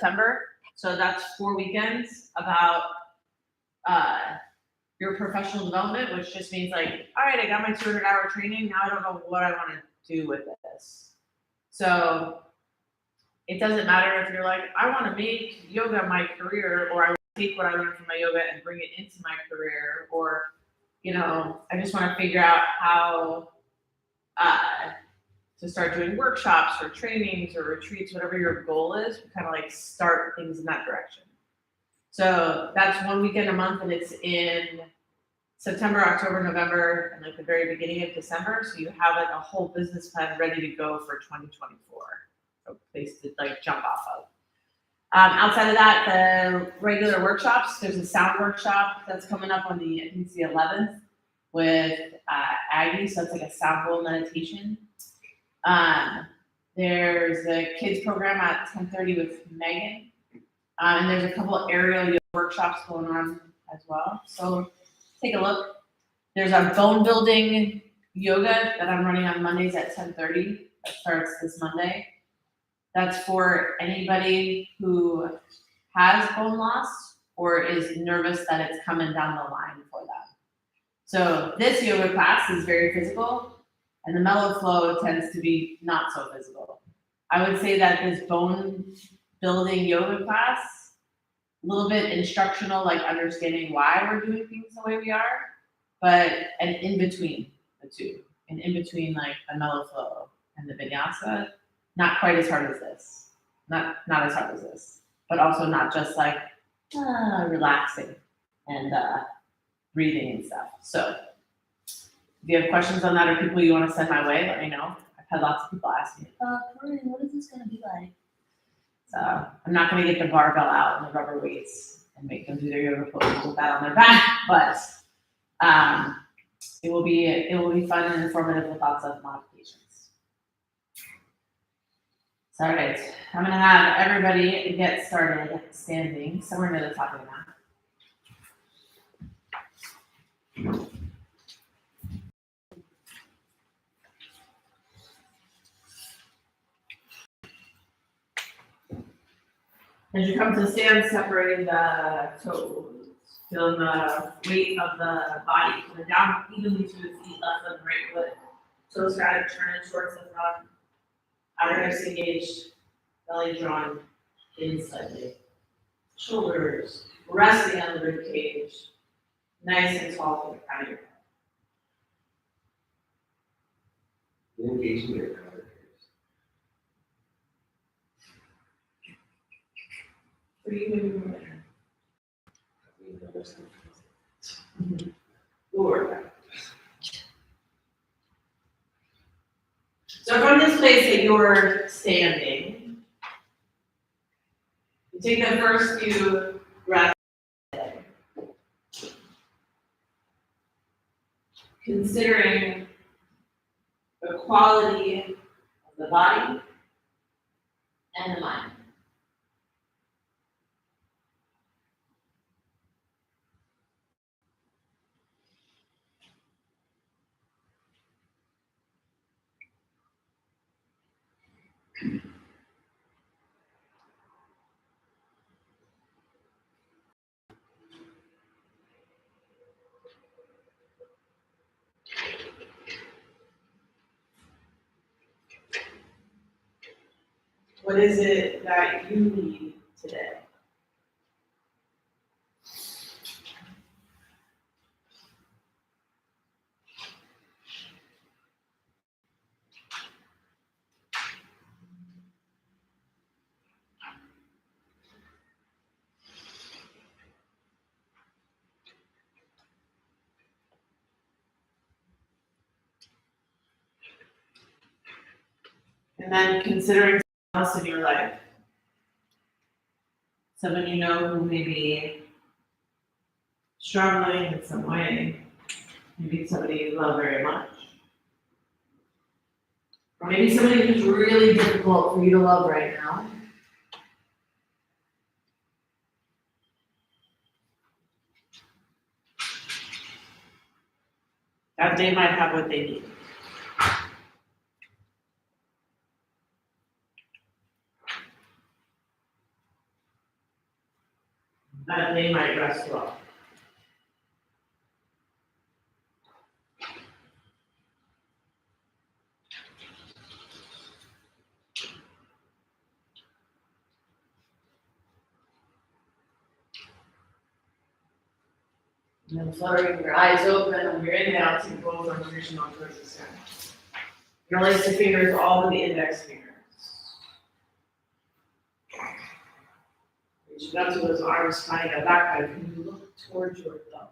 September. So that's 4 weekends about your professional development, which just means like, all right, I got my 200-hour training. Now I don't know what I want to do with this. So it doesn't matter if you're like, I want to make yoga my career, or I want to take what I learned from my yoga and bring it into my career, or, you know, I just want to figure out how to start doing workshops or trainings or retreats, whatever your goal is, kind of like start things in that direction. So that's 1 weekend a month, and it's in September, October, November, and like the very beginning of December. So you have like a whole business plan ready to go for 2024. A place to like jump off of. Outside of that, the regular workshops, there's a sound workshop that's coming up on I think it's the 11th with Aggie, so it's like a sound bowl meditation. There's a kids program at 10:30 with Megan. And there's a couple of aerial yoga workshops going on as well. So take a look. There's a bone building yoga that I'm running on Mondays at 10:30. That starts this Monday. That's for anybody who has bone loss or is nervous that it's coming down the line for them. So this yoga class is very physical, and the mellow flow tends to be not so physical. I would say that this bone building yoga class, a little bit instructional, like understanding why we're doing things the way we are, but an in between the two, and in between like the mellow flow and the vinyasa. Not quite as hard as this. Not as hard as this. But also not just like relaxing and breathing and stuff. So if you have questions on that or people you want to send my way, let me know. I've had lots of people ask me, Corinne, what is this going to be like? So I'm not going to get the barbell out and the rubber weights and make them do their yoga poses with that on their back, but it will be fun and informative with lots of modifications. So, all right, I'm going to have everybody get started standing somewhere near the top of the mat. As you come to stand, separating the toes, feeling the weight of the body coming down evenly to the feet, left and right foot. Toes guided, turning towards the front. Outer hips engaged, belly drawn in slightly. Shoulders resting on the rib cage, nice and tall for the crown of your head. Engaging your outer hips. For you, maybe more. Lower. So from this place that you're standing, you take the first few breaths, considering the quality of the body and the mind. What is it that you need today? And then considering someone else in your life, someone you know who may be struggling in some way, maybe somebody you love very much, or maybe somebody who's really difficult for you to love right now. That they might have what they need. that they might rest well. And then fluttering your eyes open on your inhale to both arms reaching on towards the sky. Release the fingers all to the index fingers. Reaching up to those arms, finding a back bend. Can you look towards your thumb?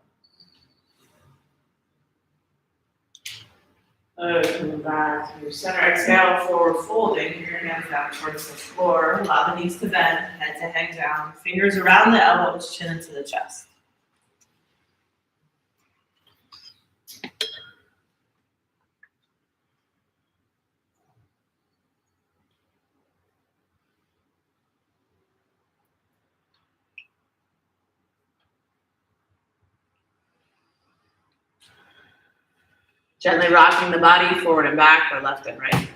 Come back to your center. Exhale, forward folding. Your hands down towards the floor. Allow the knees to bend, head to hang down. Fingers around the elbows, chin into the chest. Gently rocking the body forward and back or left and right.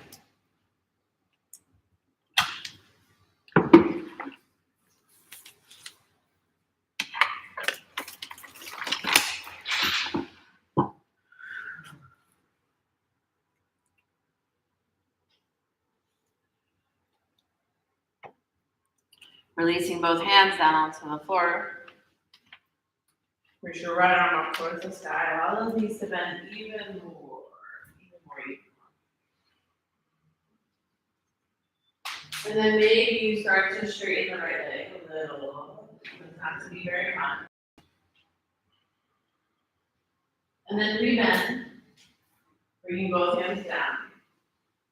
Releasing both hands down onto the floor. Reach your right arm up towards the sky. Allow those knees to bend even more. And then maybe you start to straighten the right leg a little. It doesn't have to be very much. And then rebend. Bringing both hands down.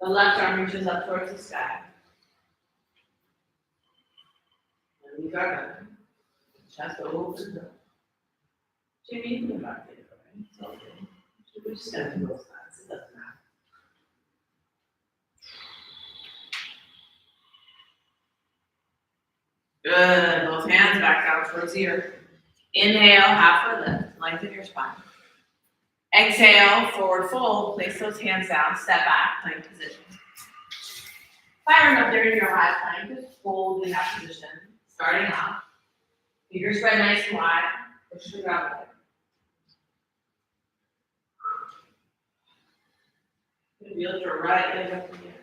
The left arm reaches up towards the sky. And we are done. Chest opens up. Jimmy, you can go back there, right? It's okay. We're just gonna do both sides. It doesn't matter. Good. Both hands back down towards the earth. Inhale, halfway lift. Lengthen your spine. Exhale, forward fold. Place those hands down. Step back, plank position. Firing up there in your high plank. Just hold in that position. Starting off. Fingers spread nice and wide. Push the ground away. Lift your right leg up again.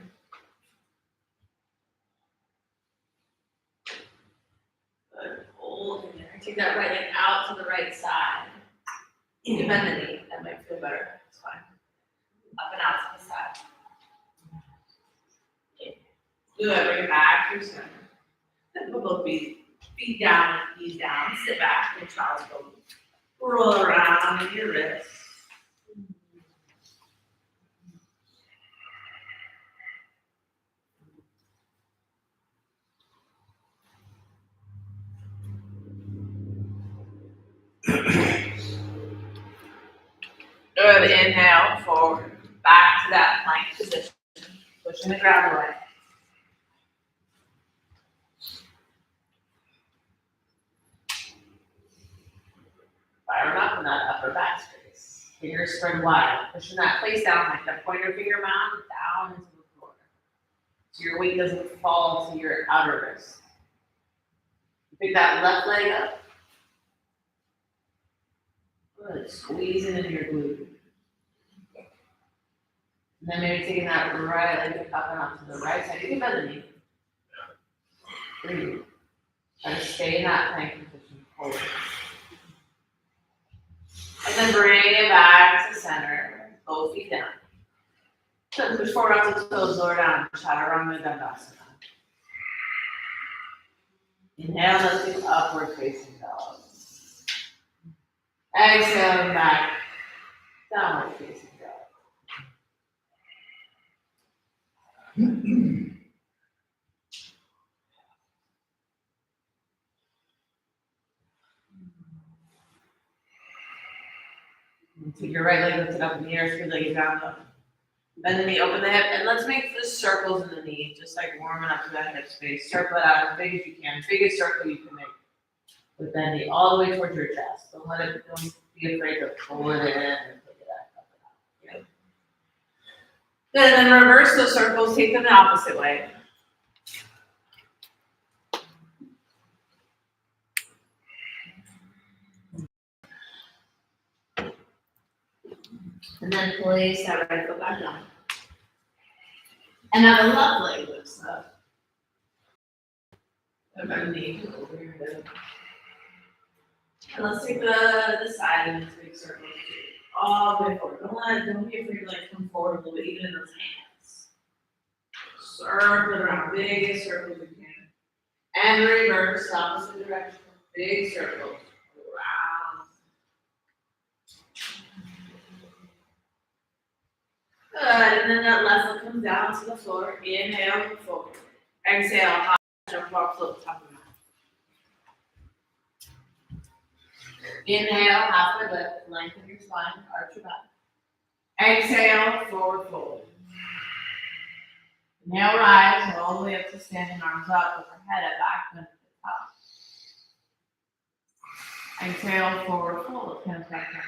Good. Hold in there. Take that right leg out to the right side. You can bend the knee. That might feel better. It's fine. Up and out to the side. Okay. Good. Bring it back to your center. Then we'll both be feet down, knees down. Sit back. Your child's pose. Roll around in your wrists. Good. Inhale, forward. Back to that plank position. Pushing the ground away. Fire up in that upper back space. Fingers spread wide. Pushing that place down like that pointer finger mound down into the floor. So your weight doesn't fall to your outer wrist. Pick that left leg up. Good. Squeeze it into your glute. And then maybe taking that right leg up and up to the right side. You can bend the knee. Breathe. Try to stay in that plank position. Hold it. And then bring it back to center. Both feet down. So push forward off the toes, lower down. Chaturanga Dandasana. Inhale, lifting upward facing dog. Exhale, back. Downward facing dog. Take your right leg, lift it up in the air, squeeze leg down low. Bend the knee, open the hip, and let's make the circles in the knee, just like warming up to that hip space. Circle it out as big as you can, biggest circle you can make. With that knee all the way towards your chest. Don't be afraid to pull it in and pick it up and out. Good, and then reverse those circles, take them the opposite way. And then place that right foot back down. And now the left leg lifts up. About knee over your hip. And let's take the side in this big circle too. All the way forward. Don't be afraid to like come forward a little bit, even in those hands. Circle it around, biggest circles you can. And reverse, opposite direction. Big circles. Around. Good, and then that left foot comes down to the floor. Inhale, move forward. Exhale, high jump off float, top of the mat. Inhale, halfway lift, lengthen your spine, arch your back. Exhale, forward fold. Inhale, rise, all the way up to standing, arms up, overhead at back, bend to the top. Exhale, forward fold, hands back down.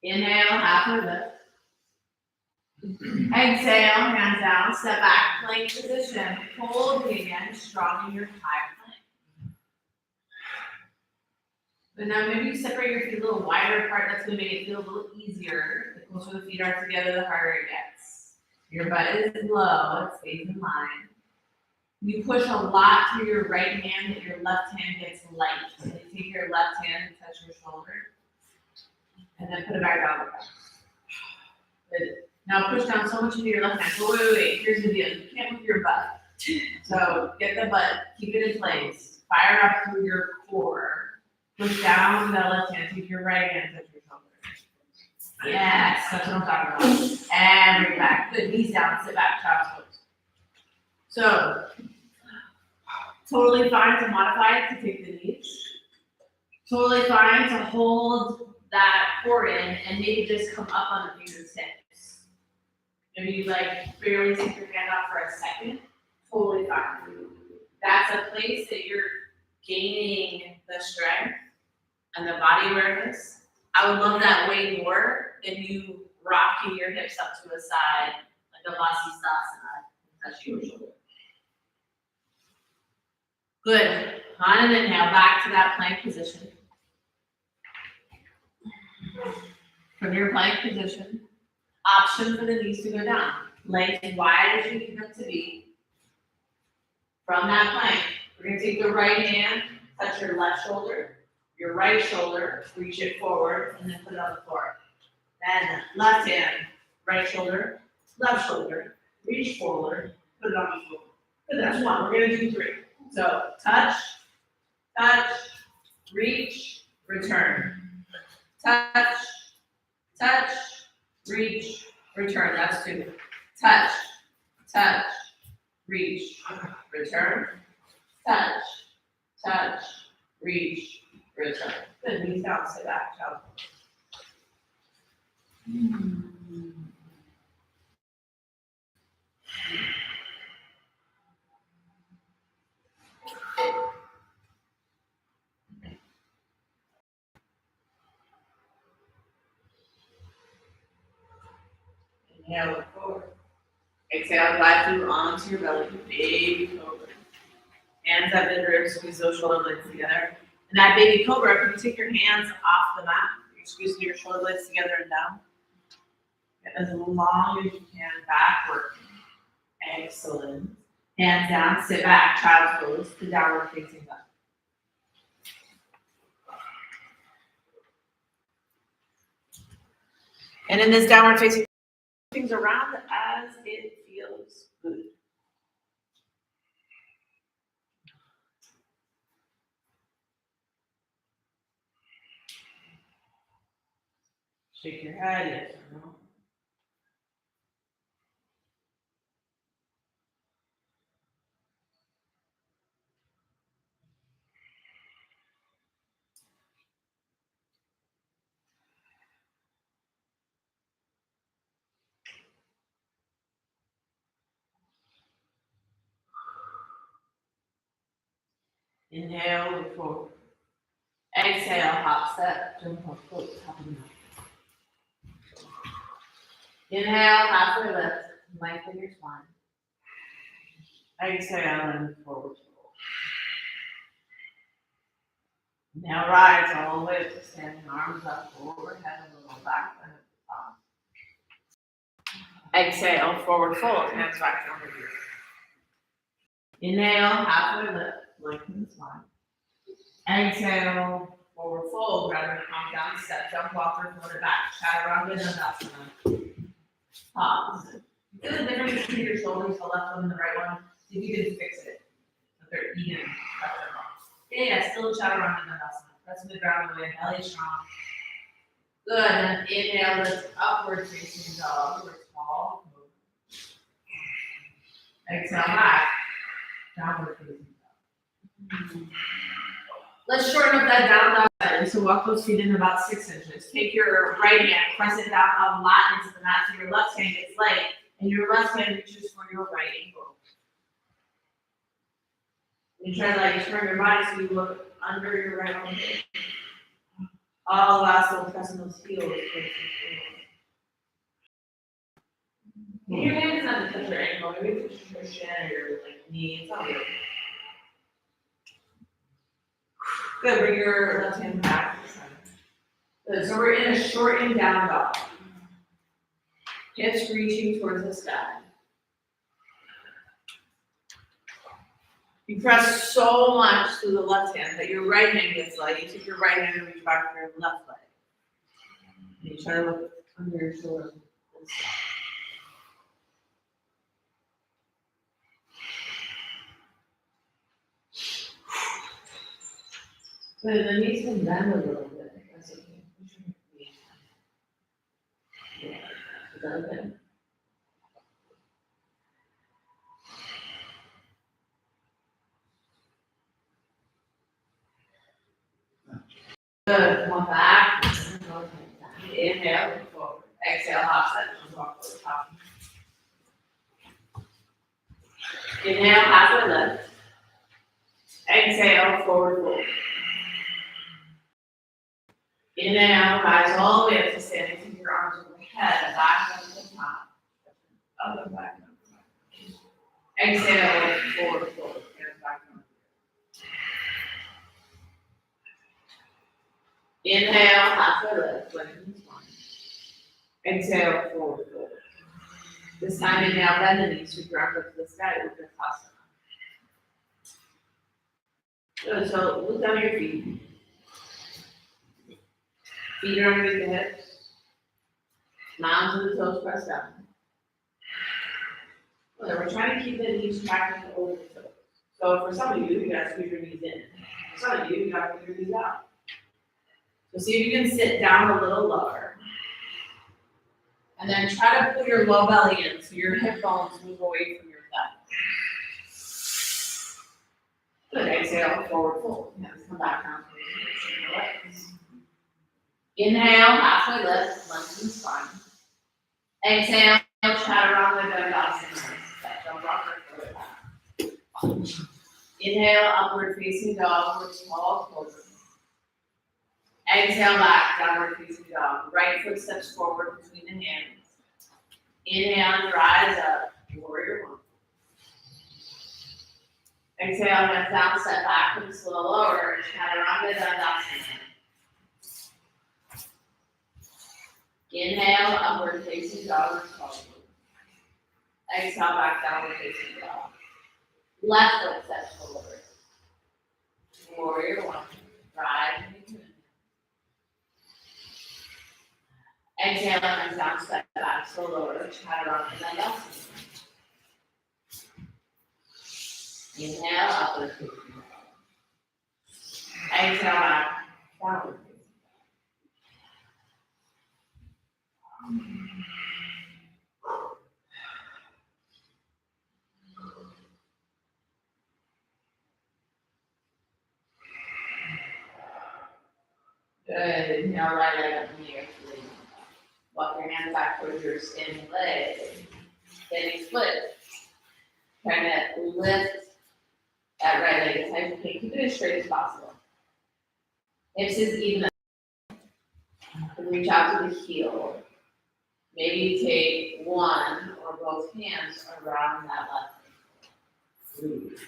Inhale, halfway lift. Exhale, hands down, step back, plank position. Hold again, strong in your high plank. But now maybe you separate your feet a little wider apart. That's going to make it feel a little easier. The closer the feet are together, the harder it gets. Your butt is low, it stays in line. You push a lot through your right hand that your left hand gets light. So you take your left hand and touch your shoulder. And then put it back down. Good. Now push down so much into your left hand. So wait. Here's the deal. You can't move your butt. So get the butt, keep it in place. Fire up through your core. Push down with that left hand. Take your right hand, touch your shoulder. Yes, that's what I'm talking about. And bring it back. Good. Knees down. Sit back. Child's pose. So totally fine to modify it to take the knees. Totally fine to hold that core in and maybe just come up on the fingertips. Maybe you like barely take your hand out for a second. Totally fine. That's a place that you're gaining the strength and the body awareness. I would love that way more than you rocking your hips up to the side like a Vinyasa and touching your shoulder. Good. On an inhale, back to that plank position. From your plank position, option for the knees to go down. Legs as wide as you need them to be. From that plank, we're going to take the right hand, touch your left shoulder, your right shoulder, reach it forward, and then put it on the floor. Then left hand, right shoulder, left shoulder, reach forward, put it on the floor. Good, that's one. We're going to do three. So touch, touch, reach, return. Touch, touch, reach, return. That's two. Touch, touch, reach, return. Touch, touch, reach, return. Good. Knees down, sit back, child. Inhale, look forward. Exhale, glide through onto your belly, baby cobra. Hands up in ribs, squeeze those shoulder blades together. And that baby cobra, if you take your hands off the mat, you squeeze your shoulder blades together and down. Get as long as you can backward. Excellent. Hands down, sit back, child's pose, to downward facing dog. And in this downward facing, things around as it feels good. Shake your head, yes or no. Inhale, look forward. Exhale, hop, step, jump up, float, top of the mat. Inhale, halfway lift, lengthen your spine. Exhale, and forward fold. Now rise all the way up to standing, arms up, overhead and below. back. Exhale, forward fold, hands back down over here. Inhale, halfway lift, lengthen the spine. Exhale, forward fold, rather than calm down, step, jump, walk, or float it back. Chaturanga Dandasana. Pause. Feel the difference between your shoulders, the left one and the right one. See if you can fix it. So they're even. Yeah, still Chaturanga Dandasana. Press the ground away, belly strong. Good, and inhale, lift upward facing dog, or tall. Exhale back, downward facing dog. Let's shorten up that down dog slightly. So walk those feet in about 6 inches. Take your right hand, press it down a lot into the mat so your left hand gets light, and your left hand reaches for your right ankle. You try to like turn your body so you look under your right arm. All last one, pressing those heels. Your hand is not to touch your ankle, maybe touch your shin or your like knee. It's all good. Good, bring your left hand back. Good, so we're in a shortened down dog. Hips reaching towards the sky. You press so much through the left hand that your right hand gets light. You take your right hand and reach back for your left leg. And you try to look under your shoulder. Good, the knees can bend a little bit. That's okay. Yeah. Is that okay? Good, come on back. Inhale, look forward. Exhale, hop set. Walk forward, hop. Inhale, halfway lift. Exhale, forward fold. Inhale, rise all the way up to standing. Take your arms overhead, back up to the top. Up and back. Exhale, forward fold. Hands back up. Inhale, halfway lift. Lengthen the spine. Exhale, forward fold. This time, inhale, bend the knees, sweep your arms up to the sky with the Vinyasa. Good, so look down at your feet. Feet are underneath the hips. Mounds of the toes pressed down. Good, we're trying to keep the knees tracking over the toes. So for some of you, you gotta squeeze your knees in. For some of you, you gotta put your knees out. So see if you can sit down a little lower. And then try to pull your low belly in so your hip bones move away from your thigh. Good, exhale, forward fold. Hands come back down to your legs. Inhale, halfway lift, lengthen the spine. Exhale, Chaturanga Dandasana. Jump rock or throw it back. Inhale, upward facing dog with tall cobra. Exhale back, downward facing dog. Right foot steps forward between the hands. Inhale, rise up, warrior one. Exhale, hands down, step back, and slow lower, Chaturanga Dandasana. Inhale, upward facing dog or tall cobra. Exhale, back, downward facing dog. Left foot steps forward. Warrior one. Rise and return. Exhale, hands down, step back, slow lower, Chaturanga Dandasana. Inhale, upward facing dog. Exhale, back, downward facing dog. Good. Inhale, right leg up in the air. Walk your hands back towards your standing leg. Standing split. Trying to lift that right leg as high as you can. Keep it as straight as possible. Hips is even. Reach out to the heel. Maybe take one or both hands around that left leg.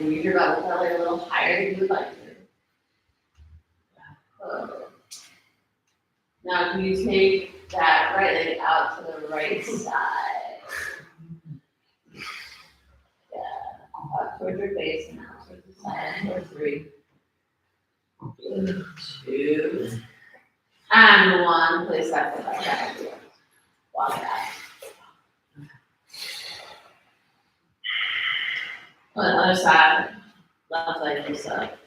Squeeze your belly a little higher than you would like to. Now, can you take that right leg out to the right side? Yeah, up towards your face and out towards the side for 3, 2, and 1. Place that foot back down. Walk it out. On the other side, left leg lifts up.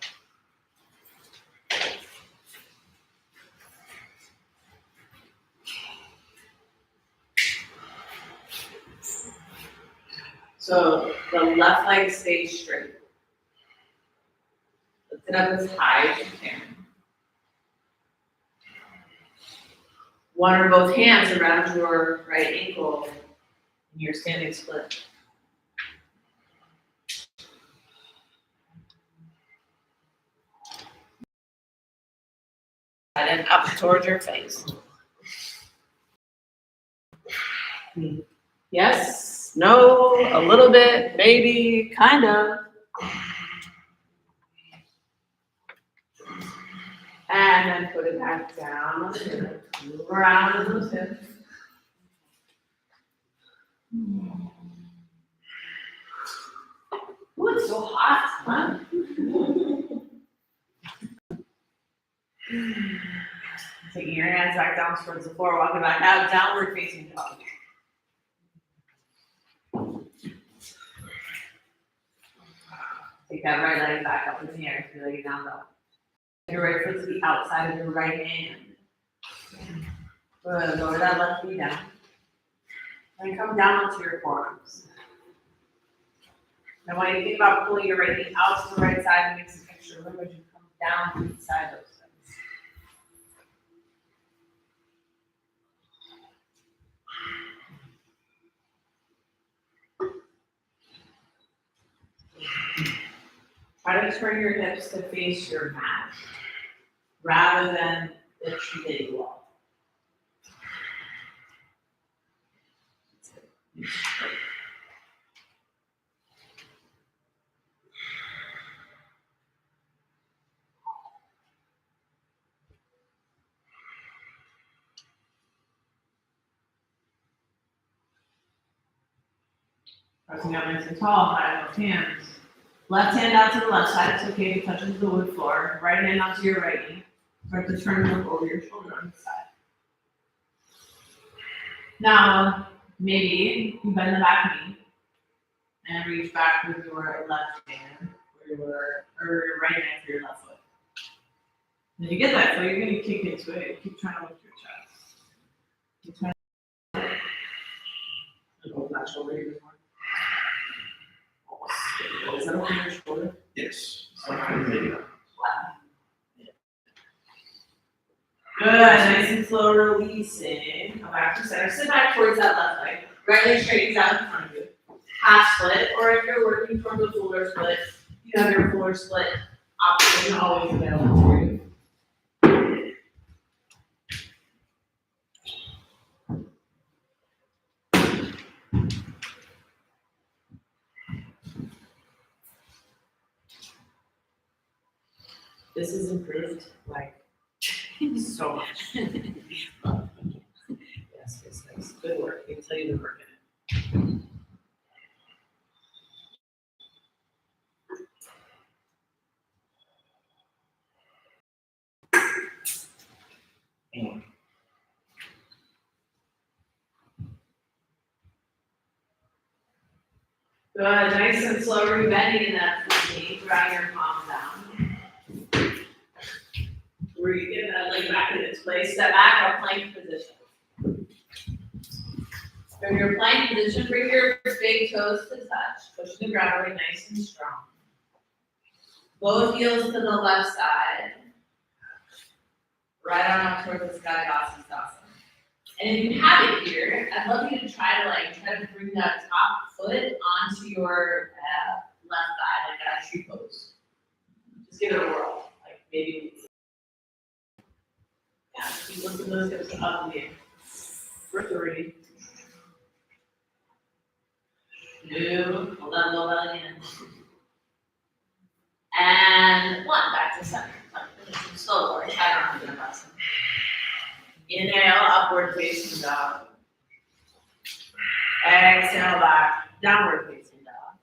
So the left leg stays straight. Lift it up as high as you can. One or both hands around your right ankle in your standing split. And up towards your face. Yes, no, a little bit, maybe, kind of. And then put it back down on the hip. Move around in those hips. Ooh, it's so hot, huh? Taking your hands back down towards the floor, walking back out, downward facing dog. Take that right leg back up in the air, if you're laying down dog. Your right foot to the outside of your right hand. Good, lower that left knee down. And come down onto your forearms. Now when you think about pulling your right knee out to the right side and make some extra room as you come down to each side of those things. Try to turn your hips to face your mat rather than the tree wall. Pressing up nice and tall, high both hands. Left hand out to the left side, it's okay to touch into the wood floor. Right hand out to your right knee. Start to turn and look over your shoulder on the side. Now, maybe you bend the back knee and reach back with your left hand or your right hand for your left foot. When you get that foot, you're going to kick into it. Keep trying to lift your chest. Keep trying to open that shoulder even more. Is that over your shoulder? Yes. Good, nice and slow releasing. Come back to center. Sit back towards that left leg. Right leg straightens out in front of you. Half split, or if you're working towards a fuller split, you have your fuller split option always available for you. This is improved, like, so much. Yes. Good work. I can tell you've been working it. Good, nice and slow, rebending in that knee, drawing your palm down. Where you get that leg back in its place, step back, or plank position. From your plank position, bring your big toes to touch, push the ground really nice and strong. Both heels to the left side. Right arm up towards the sky, Vinyasa. And if you have it here, I'd love you to try to bring that top foot onto your left thigh, like that tree pose. Just give it a whirl, like maybe. Yeah, keep lifting those hips up in the air. For 3. 2, hold that low belly in. Exhale back, downward facing dog.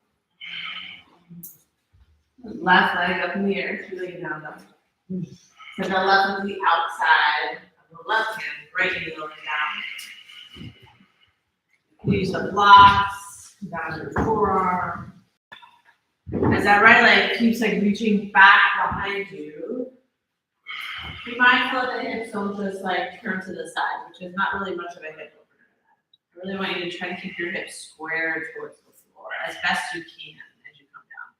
Left leg up in the air, two legs down dog. So the left is the outside of the left hand, right knee going down. Use the blocks, down to your forearm. As that right leg keeps like reaching back behind you, be mindful that the hips don't just like turn to the side, which is not really much of a hip opener. I really want you to try to keep your hips square towards the floor as best you can as you come down.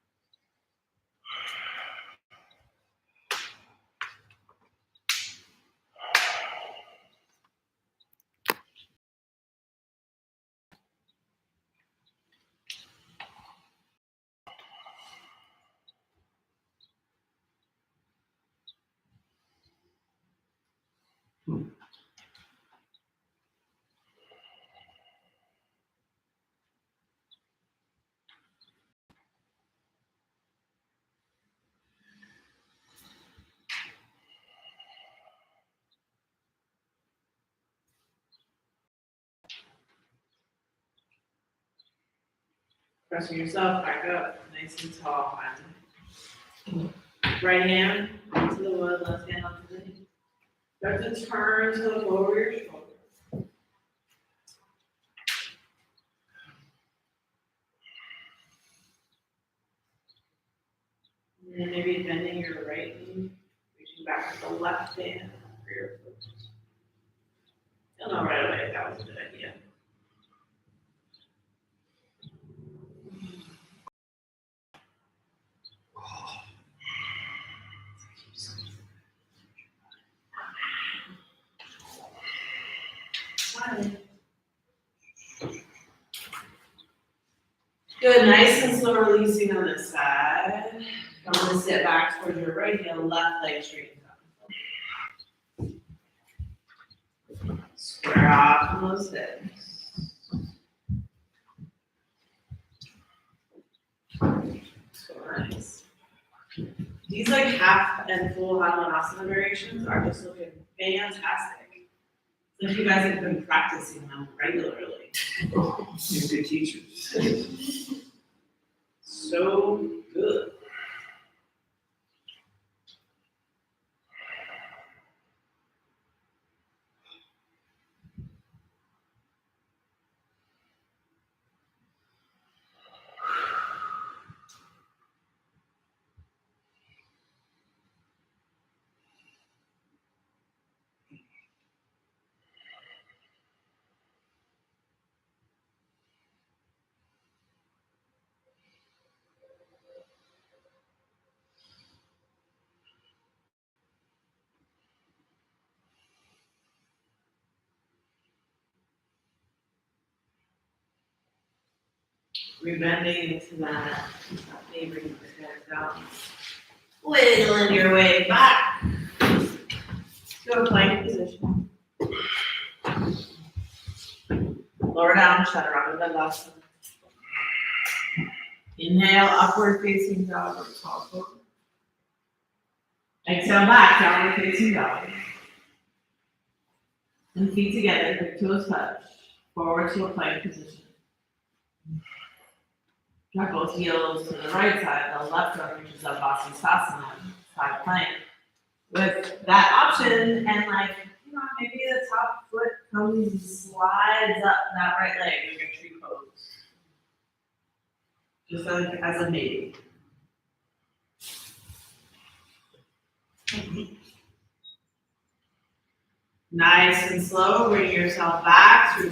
Pressing yourself back up, nice and tall. Right hand onto the wood, left hand onto the knee. Start to turn to look over your shoulder. And then maybe bending your right knee, reaching back with the left hand for your foot. You'll know right away if that was a good idea. Good, nice and slow releasing on this side. I'm going to sit back towards your right heel, left leg straight up. Square off from those hips. So nice. These like half and full Hanumanasana variations are just looking fantastic. So you guys have been practicing them regularly. You're good teachers. So good. Rebending into that knee, bringing the head down. Wiggling your way back. Go plank position. Lower down, chaturanga dandasana. Inhale, upward facing dog or tall forward. Exhale back, downward facing dog. And feet together, big toes touch. Forward to a plank position. Drag both heels to the right side, the left arm reaches up, Vasisthasana, side plank. With that option, and like, you know, maybe the top foot comes, slides up that right leg, like a tree pose. Just like as a maybe. Nice and slow, bring yourself back to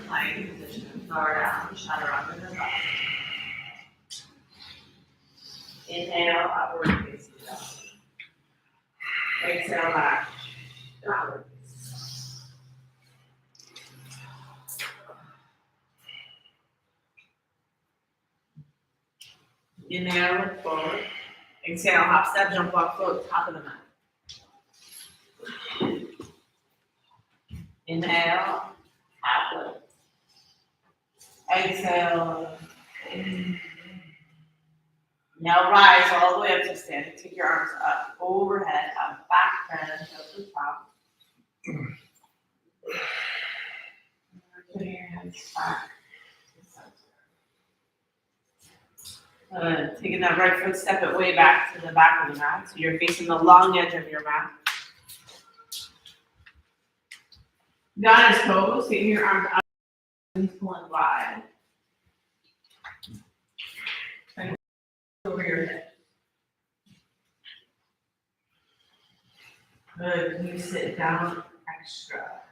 plank position, lower down, chaturanga dandasana. Inhale, upward facing dog. Exhale back, downward. Inhale, look forward. Exhale, hop, step, jump, walk, float, top of the mat. Inhale, half lift. Exhale. Now rise all the way up to standing. Take your arms up, overhead, up, back bend, up to the top. Putting your hands back Taking that right foot, step it way back to the back of the mat. So you're facing the long edge of your mat. Goddess pose, taking your arms out and pulling wide. And over your hips. Good. Can you sit down extra?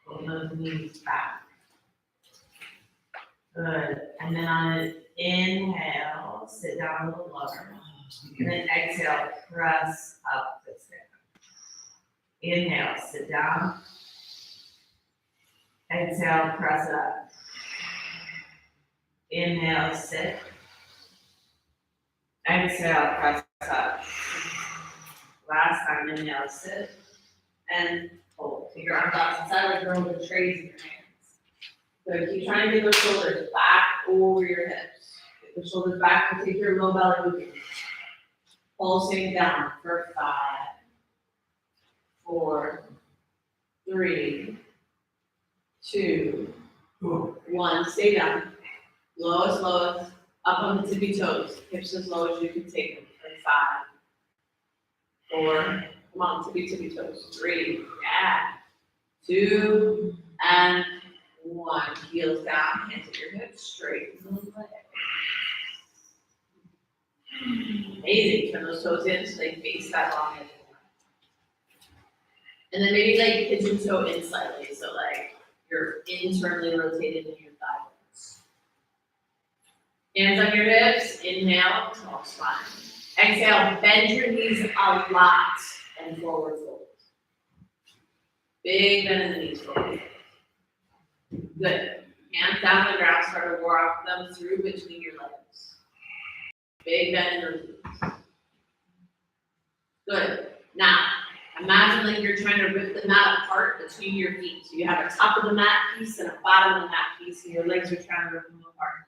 Pull those knees back. Good. And then on an inhale, sit down a little lower. And then exhale, press up to sit. Inhale, sit down. Exhale, press up. Inhale, sit. Exhale, press up. Last time, inhale, sit. And hold. Take your arms out to the side like girl with the trays in your hands. Good. Keep trying to get the shoulders back over your hips. Get the shoulders back and take your low belly moving. Pulsing down for 5, 4, 3, 2, 1. Stay down. Lowest, lowest. Up on the tippy toes. Hips as low as you can take them. For 5, 4. Come on, tippy toes. 3. Yeah. 2 and 1. Heels down. Hands at your hips. Straight. Amazing. Turn those toes in so they face that long edge. And then maybe like pigeon toe in slightly. So like you're internally rotated in your thigh bones. Hands on your hips. Inhale. Tall spine. Exhale. Bend your knees a lot and forward fold. Big bend in the knees. Forward. Good. Hands down on the ground. Start to walk them through between your legs. Big bend in the knees. Good. Now, imagine like you're trying to rip the mat apart between your feet. So you have a top of the mat piece and a bottom of the mat piece, and your legs are trying to rip them apart.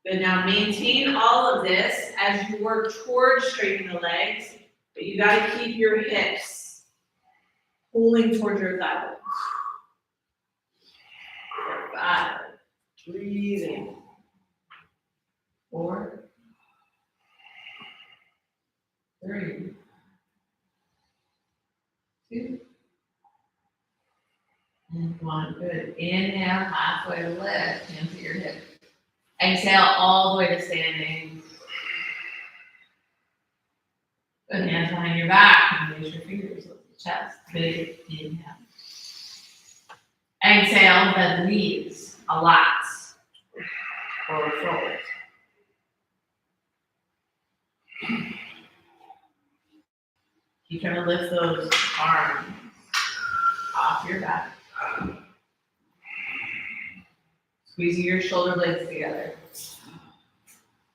Good. Now maintain all of this as you work towards straightening the legs, but you got to keep your hips pulling towards your thigh bones. 5. Breathing. 4. 3. 2. And 1. Good. Inhale, halfway lift, hands at your hip. Exhale all the way to standing. Good. Hands behind your back. And raise your fingers, lift the chest. Big inhale. Exhale, bend the knees a lot. Forward fold. Keep trying to lift those arms off your back. Squeezing your shoulder blades together.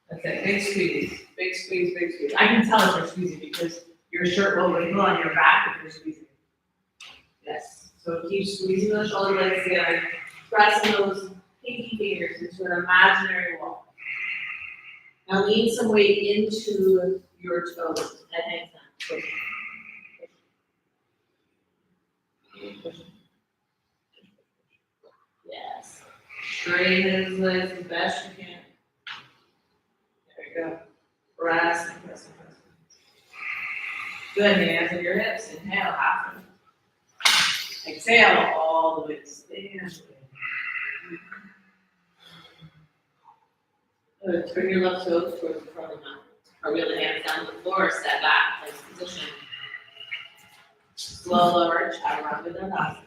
That's it. Big squeeze. Big squeeze, big squeeze. I can tell if you're squeezing because your shirt will wrinkle on your back if you're squeezing. Yes. So keep squeezing those shoulder blades together, pressing those pinky fingers into an imaginary wall. Now lean some weight into your toes. Head hangs down. Push. Yes. Straighten his legs as best you can. There you go. Press and press and press. Good. Hands on your hips. Inhale, half of it. Exhale all the way to stand. Good. Turn your left toes towards the front of the mat. Or wheel the hands down to the floor. Step back. Place position. Slow lower. Chaturanga Dandasana.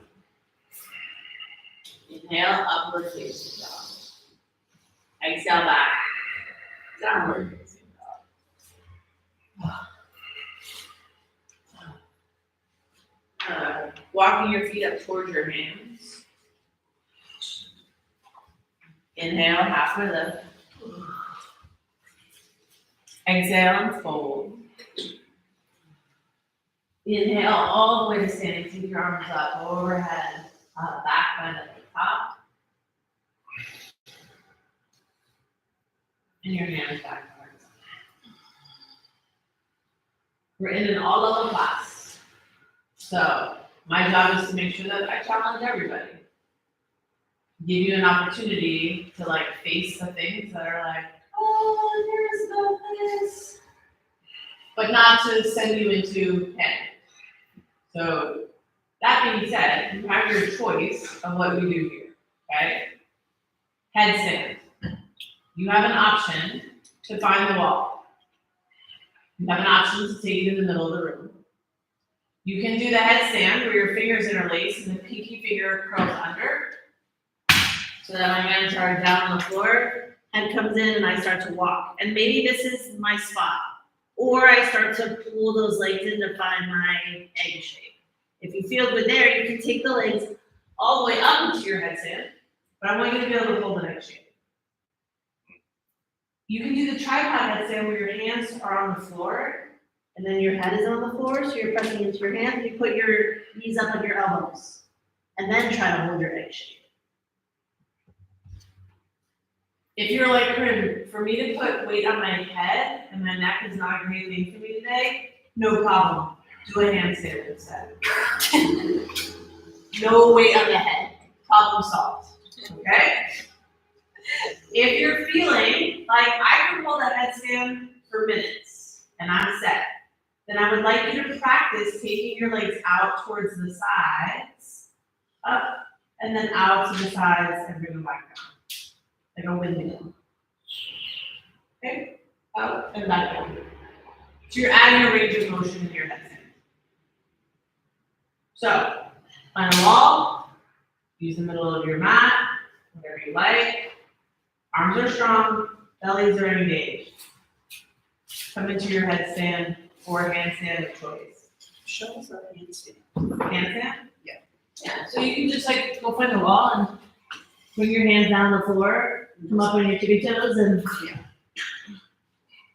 Inhale, upward facing dog. Exhale back. Downward facing dog. Walking your feet up towards your hands. Inhale, halfway lift. Exhale and fold. Inhale all the way to standing. Take your arms up overhead. Back bend at the top. And your hands backwards. We're in an all-level class. So my job is to make sure that I challenge everybody. give you an opportunity to like face the things that are like, oh, here's the this, but not to send you into panic. So that being said, you have your choice of what we do here, okay? Headstand. You have an option to find the wall. You have an option to take it in the middle of the room. You can do the headstand where your fingers interlace and the pinky finger curls under, so that my hands are down on the floor, head comes in and I start to walk. And maybe this is my spot. Or I start to pull those legs in to find my egg shape. If you feel good there, you can take the legs all the way up into your headstand, but I want you to be able to hold an egg shape. You can do the tripod headstand where your hands are on the floor, and then your head is on the floor, so you're pressing into your hands, you put your knees up on your elbows, and then try to hold your egg shape. If you're like, for me to put weight on my head and my neck is not a great thing for me today, no problem. Do a handstand instead. No weight on the head. Problem solved. Okay? If you're feeling like I can hold that headstand for minutes and I'm set, then I would like you to practice taking your legs out towards the sides, up, and then out to the sides and bring them back down. Like a windmill. Okay? Out and back down. So you're adding a range of motion in your headstand. So, find a wall, use the middle of your mat, whatever you like. Arms are strong, bellies are engaged. Come into your headstand or handstand of choice. Show us that handstand. Handstand? Yeah. Yeah, so you can just like go find the wall and bring your hands down the floor, come up on your tippy toes and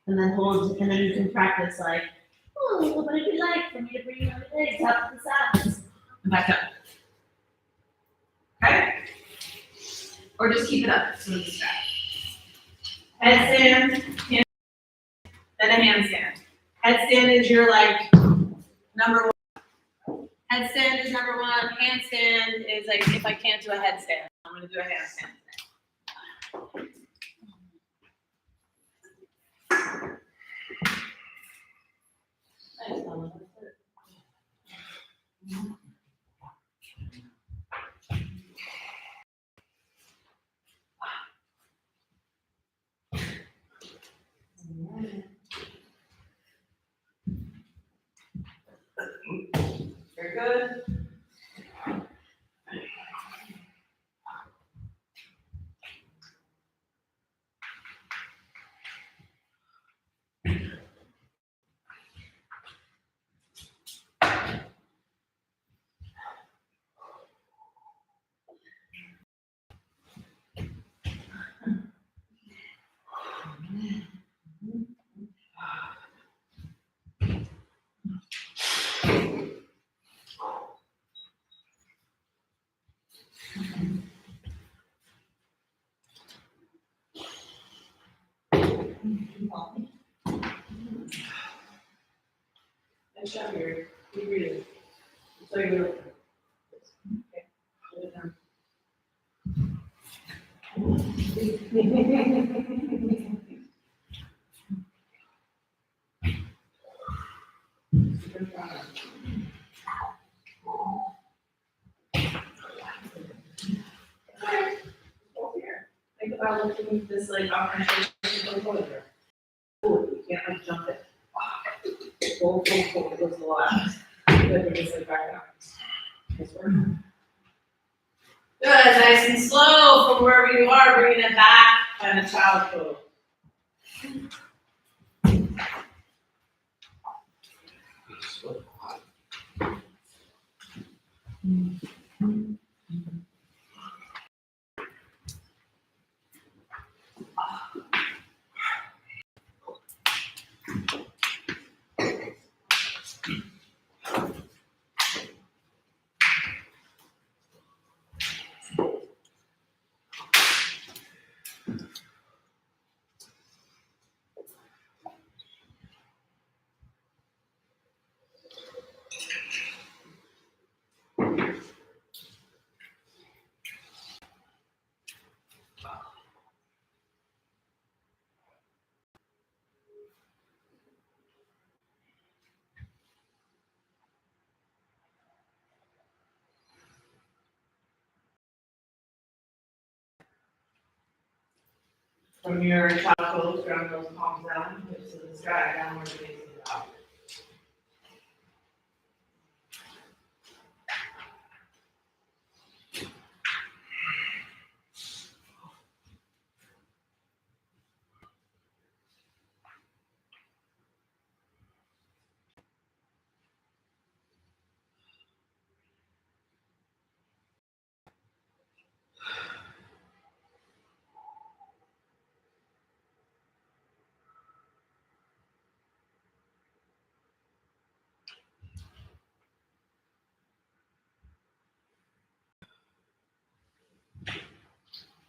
and then hold, and then you can practice like, oh, what would it be like for me to bring my legs out to the sides and back up. Okay? Or just keep it up so it's strap. Headstand, hand, then a handstand. Headstand is your like number one. Headstand is number one. Handstand is like if I can't do a headstand, I'm gonna do a handstand today. Nice, Mama. That's it. Very good. Nice job here. Keep breathing. So you're okay. Put it down. Super proud. Over here. Think about lifting this leg off my shoulder. Go over. Oh, you can't like jump it. Pull. It goes a lot. Good, bring this leg back up. Nice work. Good, nice and slow from wherever you are, bringing it back and a child pose. From your top pose, ground those palms down, hips to the sky, downward facing dog.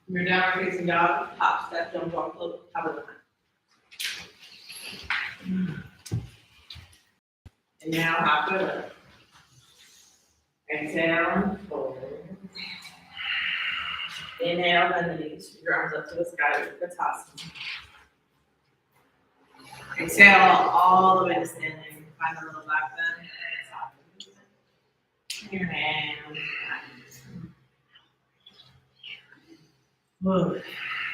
From your downward facing dog, hop, step, jump, walk, float, top of the mat. And now hop it up. Exhale, fold. Inhale, bend the knees, your arms up to the sky, Vinyasa. Exhale all the way to standing. Find a little back bend. Your hands. Move.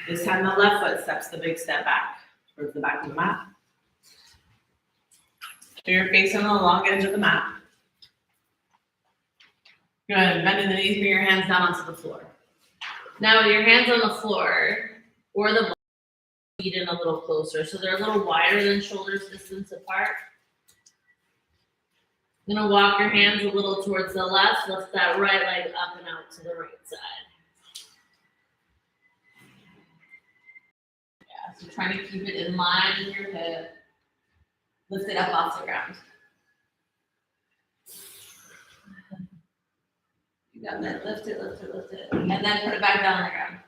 This time the left foot steps the big step back towards the back of the mat. So you're facing on the long edge of the mat. Go ahead and bend the knees, bring your hands down onto the floor. Now with your hands on the floor or the ball, feet in a little closer. So they're a little wider than shoulders distance apart. You're gonna walk your hands a little towards the left, lift that right leg up and out to the right side. Yeah, so trying to keep it in line with your hip. Lift it up off the ground. You got that, lift it, lift it, lift it. And then put it back down on the ground.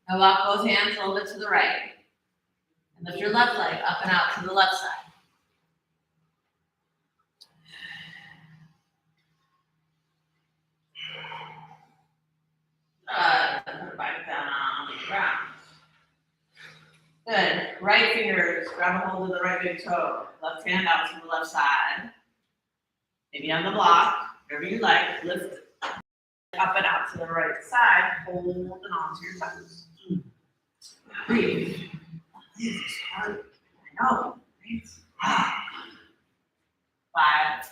Now walk both hands a little bit to the right. And lift your left leg up and out to the left side. Put it back down on the ground. Good. Right fingers, grab a hold of the right big toe. Left hand out to the left side. Maybe on the block, wherever you like. Lift up and out to the right side, holding on to your toes. Breathe. This is hard. I know. Right? 5,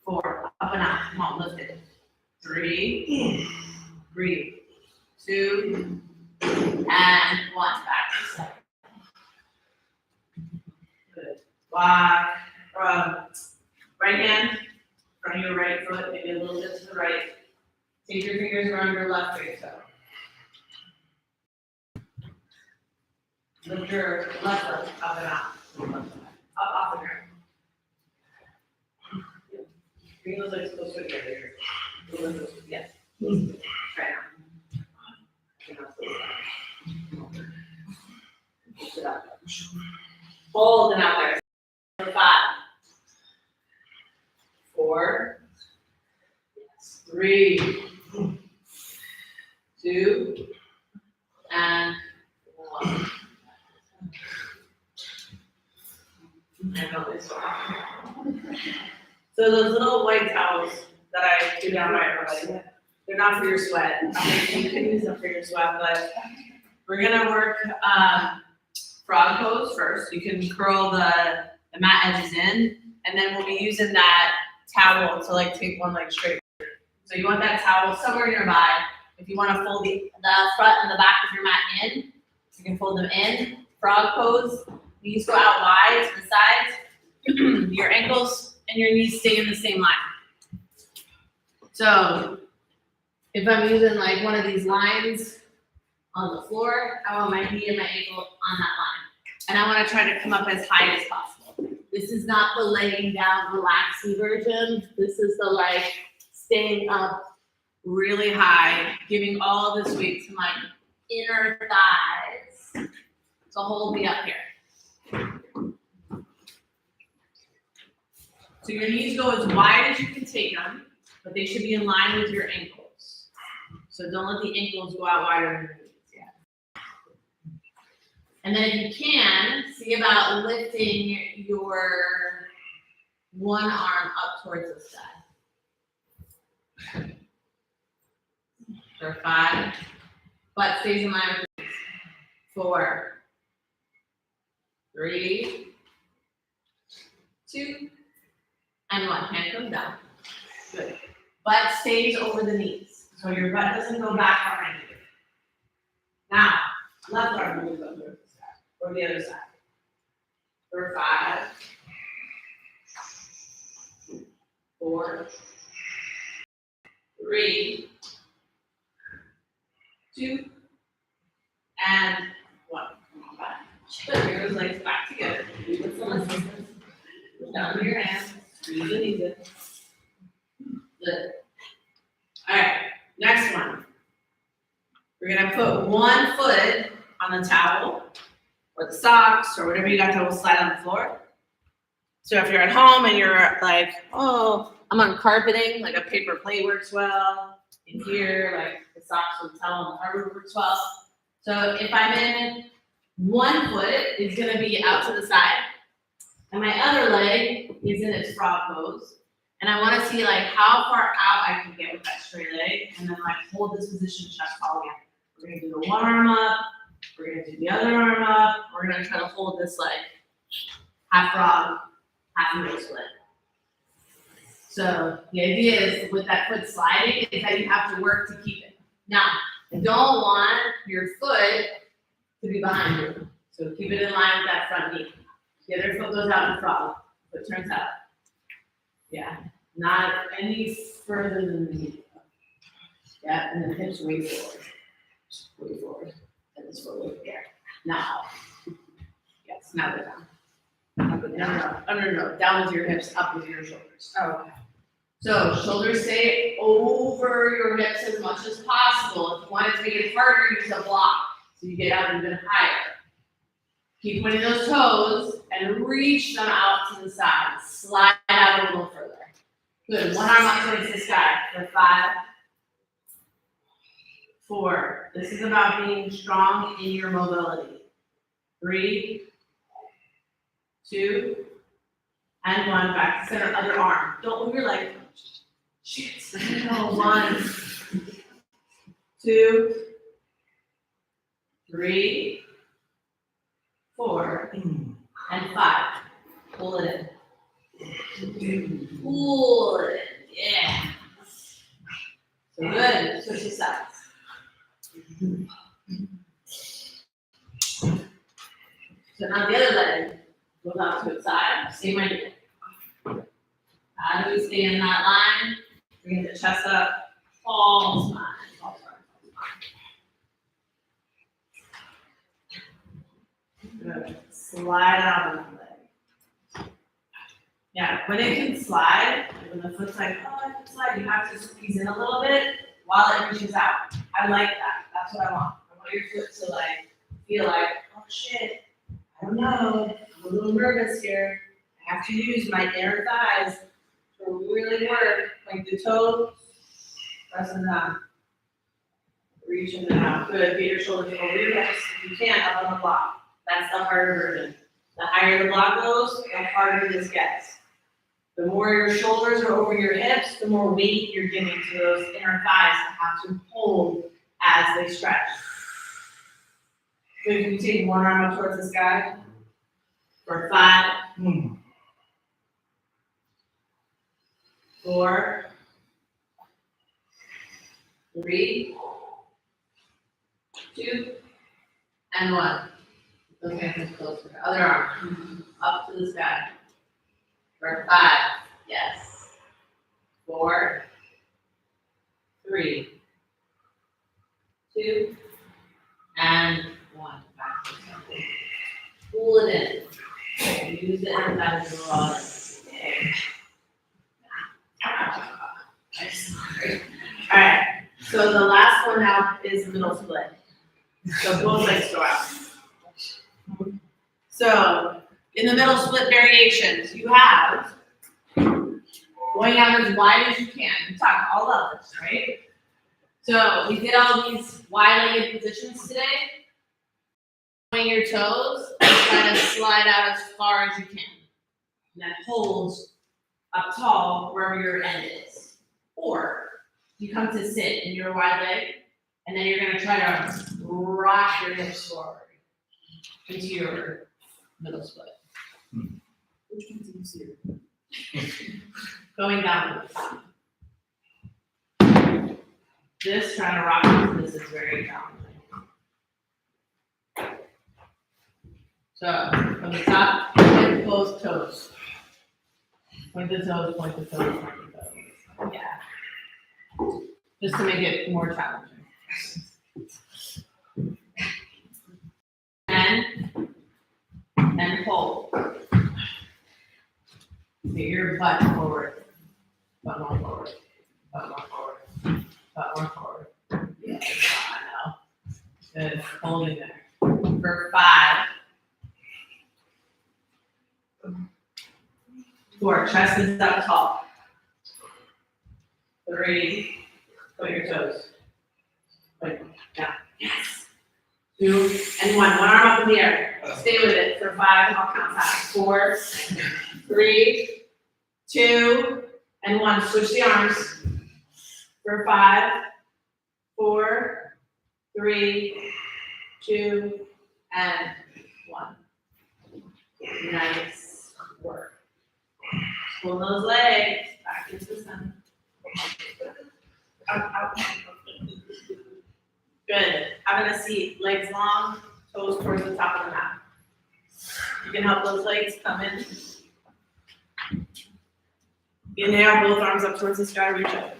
4, up and out. Come on, lift it. 3, breathe. 2, and 1. Back to center. Good. Walk from right hand. Front of your right foot, maybe a little bit to the right. Take your fingers around your left big toe. Lift your left foot up and out. Up off the ground. Bring those legs closer together. Yes. Try now. Lift it up. Hold and out there. 5, 4, 3, 2, and 1. I know this one. So those little white towels that I do down by everybody, they're not for your sweat. I mean, you can use them for your sweat, but we're gonna work frog pose first. You can curl the mat edges in, and then we'll be using that towel to like take one leg straight. So you want that towel somewhere nearby. If you want to fold the front and the back of your mat in, you can fold them in. Frog pose. Knees go out wide to the sides. Your ankles and your knees stay in the same line. So if I'm using like one of these lines on the floor, I want my knee and my ankle on that line. And I want to try to come up as high as possible. This is not the laying down, relaxy version. This is the like staying up really high, giving all this weight to my inner thighs to hold me up here. So your knees go as wide as you can take them, but they should be in line with your ankles. So don't let the ankles go out wider than your knees yet. And then if you can, see about lifting your one arm up towards the sky. For 5, butt stays in line with your knees. 4, 3, 2, and 1. Hand comes down. Good. Butt stays over the knees, so your butt doesn't go back behind you. Now, left arm moves up towards the side, or the other side. For 5, 4, 3, 2, and 1. Come on back. Put your legs back together. With some assistance. Down with your hands. Squeeze the knees in. Good. Alright, next one. We're gonna put one foot on the towel, or the socks, or whatever you got that will slide on the floor. So if you're at home and you're like, oh, I'm on carpeting, like a paper plate works well. In here, like the socks with towel and hardwood works well. So if I'm in, one foot is gonna be out to the side, and my other leg is in its frog pose. And I wanna see like how far out I can get with that straight leg, and then like hold this position chest all again. We're gonna do the one arm up, we're gonna do the other arm up, we're gonna try to hold this leg. Half frog, half middle split. So the idea is with that foot sliding is that you have to work to keep it. Now, I don't want your foot to be behind you. So keep it in line with that front knee. The other foot goes out in frog, foot turns out. Yeah, not any further than the knee. Yeah, and then hips way forward. Way forward. And this foot way there. Now. Yes, now they're down. No. Down with your hips, up with your shoulders. Oh, okay. So shoulders stay over your hips as much as possible. If you want it to make it harder, use a block. So you get out even higher. Keep pointing those toes and reach them out to the side. Slide out a little further. Good. One arm up towards the sky for 5, 4. This is about being strong in your mobility. 3, 2, and 1. Back to center, other arm. Don't move your leg. Shit. No. 1, 2, 3, 4, and 5. Pull it in. Pull it in. Yeah. So good. Switch the sides. So now the other leg goes out to its side. Same idea. How do we stay in that line? Bring the chest up. Tall spine. Tall spine. Good. Slide out of the leg. Yeah, when it can slide, when the foot's like, oh, I can slide, you have to squeeze in a little bit while it reaches out. I like that. That's what I want. I want your foot to like feel like, oh shit, I don't know, I'm a little nervous here. I have to use my inner thighs to really work. Like the toe, press them down. Reach them out. Good. Get your shoulders over your hips. If you can, up on the block. That's the harder version. The higher the block goes, the harder this gets. The more your shoulders are over your hips, the more weight you're giving to those inner thighs that have to hold as they stretch. So you can take one arm up towards the sky for 5, 4, 3, 2, and 1. Those hands closer. Other arm. Up to the sky. For 5. Yes. 4, 3, 2, and 1. Back to the center. Pull it in. Use it as a rod. Alright. So the last one now is middle split. So both legs go out. So in the middle split variations, you have going out as wide as you can. We talked all of this, right? So we did all these wide-legged positions today. Point your toes and try to slide out as far as you can. And that holds up tall wherever your end is. Or you come to sit in your wide leg, and then you're gonna try to rock your hips forward. into your middle split. Which one's easier? Going down to the top. This trying to rock into this is very challenging. So from the top, point both toes. Point the toes, point the toes, point the toes. Yeah. Just to make it more challenging. And hold. Get your butt forward. Butt more forward. Butt more forward. Butt more forward. Yeah, I know. Good. Holding there. For 5. 4. Chest is up tall. 3. Put your toes. Put down. Yes. 2 and 1. One arm up in the air. Stay with it for 5. I'll count that. 4, 3, 2, and 1. Switch the arms for 5, 4, 3, 2, and 1. Nice work. Pull those legs back into the center. Out. Good. Having a seat, legs long, toes towards the top of the mat. You can help those legs come in. Inhale, both arms up towards the sky, reach up.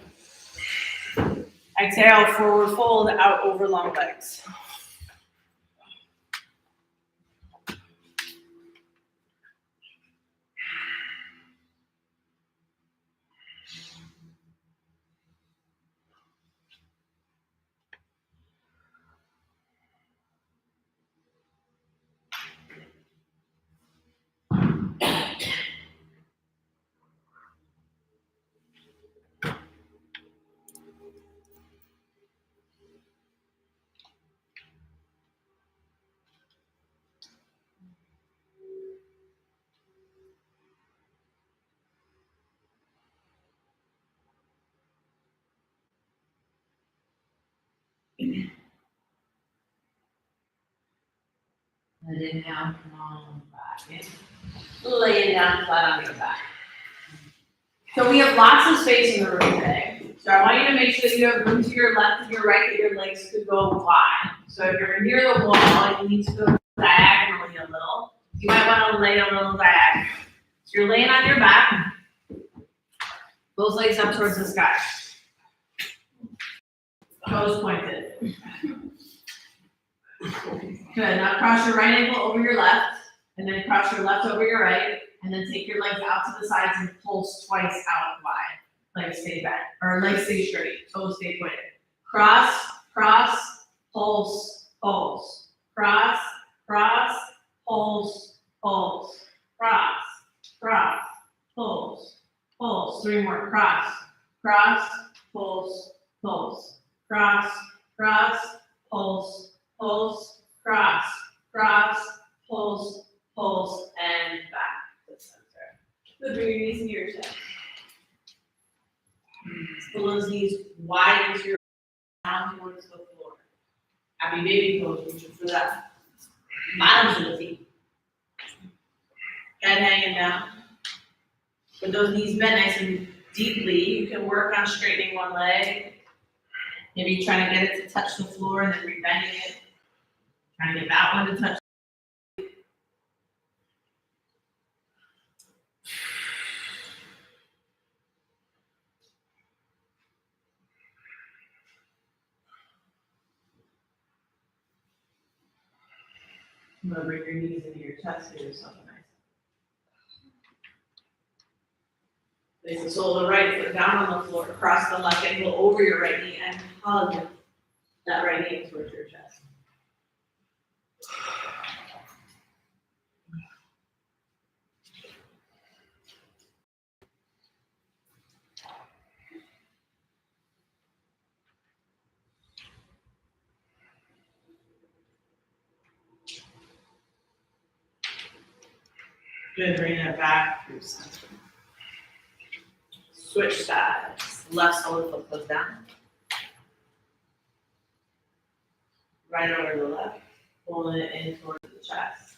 Exhale, forward fold, out over long legs. And inhale, come on back in. Lay it down flat on your back. So we have lots of space in the room today. So I want you to make sure that you have room to your left and your right, that your legs could go wide. So if you're near the wall, you need to go diagonally a little. You might want to lay a little diagonally. So you're laying on your back, those legs up towards the sky. Toes pointed. Good. Now cross your right ankle over your left, and then cross your left over your right, and then take your legs out to the sides and pulse twice out wide. Legs stay back, or legs stay straight, toes stay pointed. Cross, cross, pulse, pulse. Cross, cross, pulse, pulse. Cross, cross, pulse, pulse. 3 more. Cross, cross, pulse, pulse. Cross, cross, pulse, pulse. Cross, cross, pulse, pulse, and back to the center. Good, bring your knees into your chest. Pull those knees wide into your down towards the floor. Happy baby pose, reaching for that bottoms of the feet. Head hanging down. With those knees bent nice and deeply, you can work on straightening one leg. Maybe trying to get it to touch the floor and then rebending it. Trying to get that one to touch. I'm gonna bring your knees into your chest, do something nice. Place the sole of the right foot down on the floor, cross the left ankle over your right knee, and hug that right knee towards your chest. Good, bring it back through center. Switch sides. Left sole of the foot goes down. Right over the left. Pulling it in towards the chest.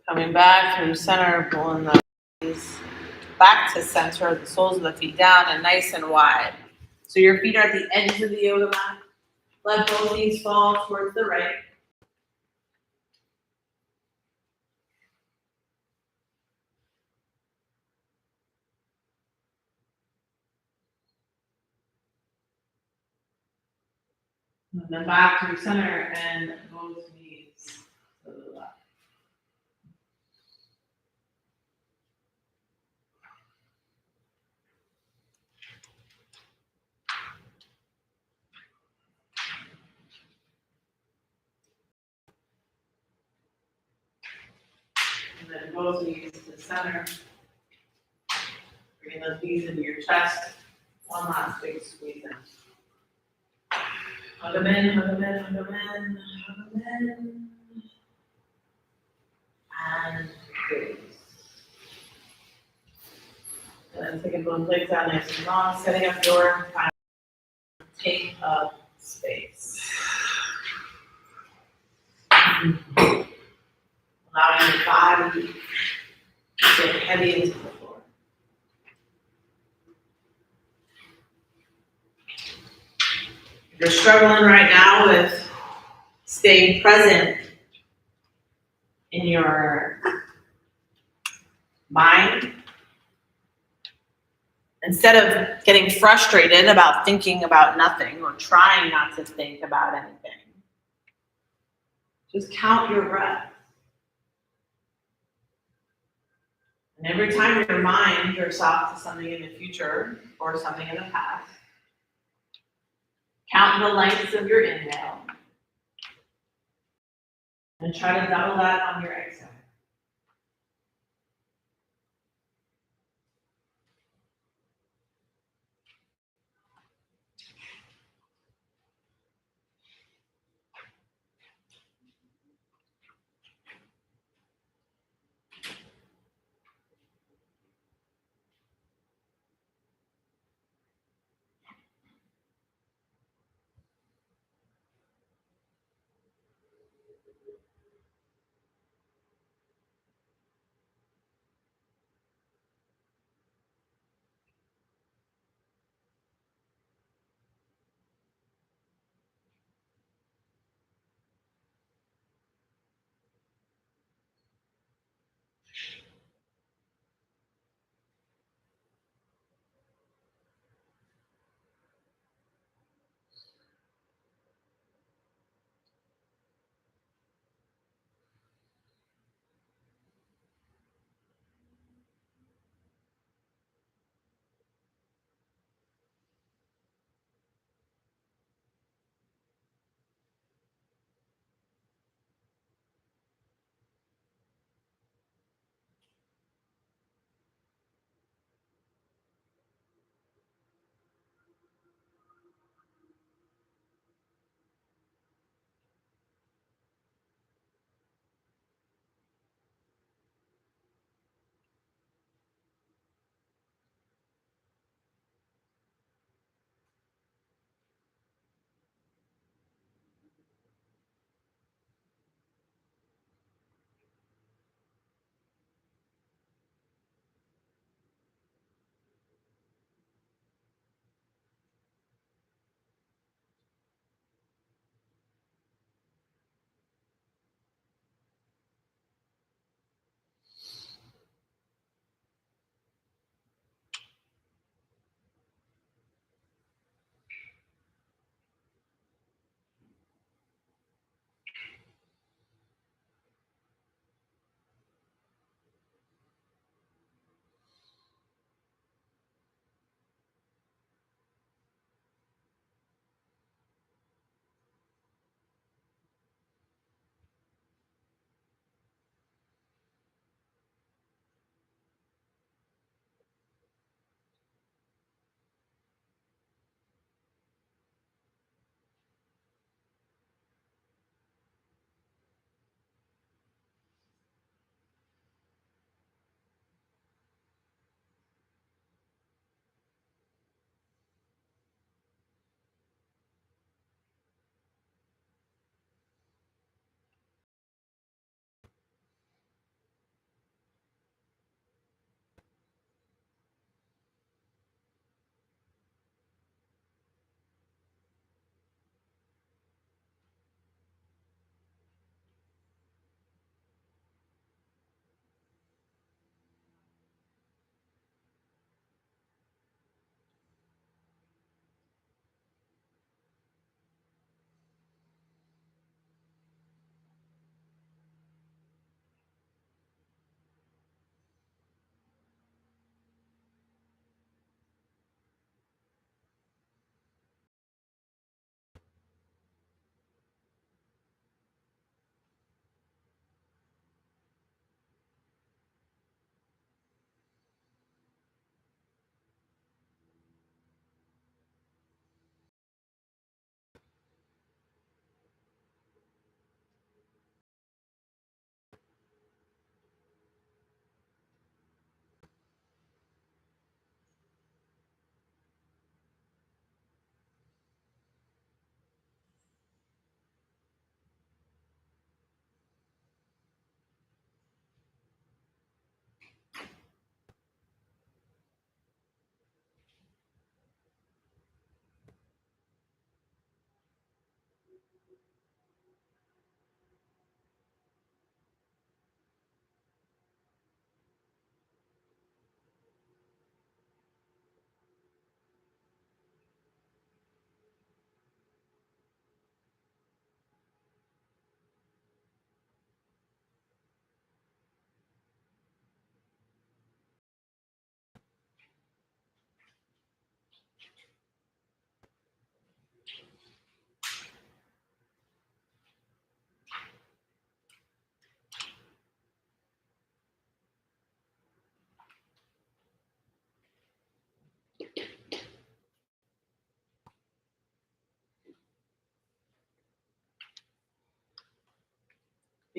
Coming back through center, pulling the knees back to center, the soles of the feet down and nice and wide. So your feet are at the edges of the yoga mat. Let both knees fall towards the right. And then back through center and both knees to the left. And then both knees to center. Bring those knees into your chest. One last big squeeze in. Hug them in, hug them in, hug them in, hug them in. And release. And then taking both legs out nice and long, setting up your final take up space. Allowing your body to get heavy into the floor. If you're struggling right now with staying present in your mind, instead of getting frustrated about thinking about nothing or trying not to think about anything, just count your breath. And every time you remind yourself to something in the future or something in the past, count the lengths of your inhale and try to double that on your exhale.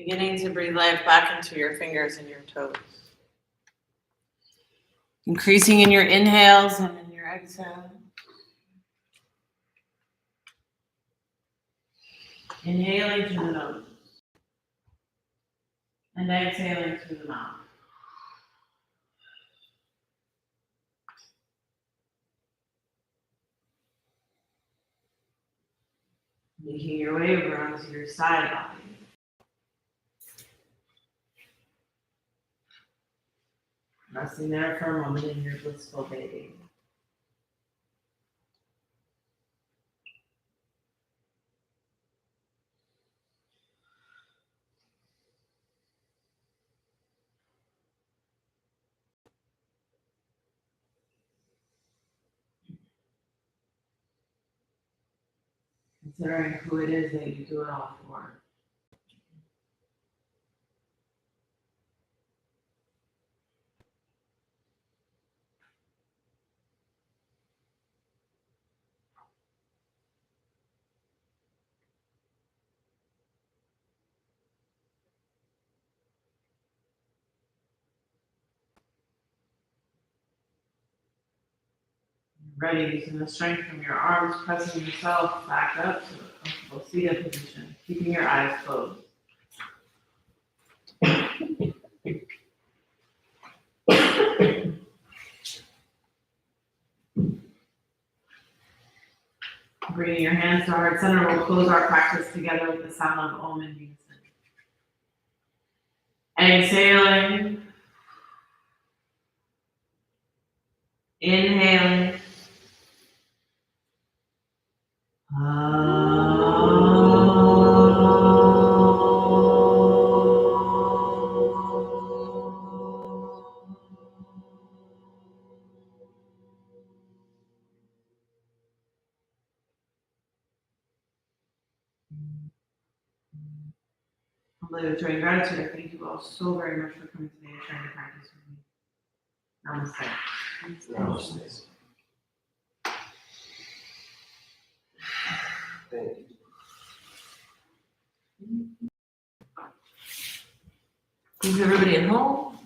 Beginning to breathe life back into your fingers and your toes. Increasing in your inhales and in your exhales. Inhaling through the nose. And exhaling through the mouth. Making your way over onto your side body. Resting there for a moment in your blissful baby. Considering who it is that you do it all for. Ready, using the strength from your arms, pressing yourself back up to a comfortable seated position, keeping your eyes closed. Bringing your hands to heart center, we'll close our practice together with the sound of Om in unison. Exhaling. Inhaling. Humbly with joy and gratitude, I thank you all so very much for coming today and sharing your practice with me. Namaste. Namaste. Thank you. Thanks everybody at home.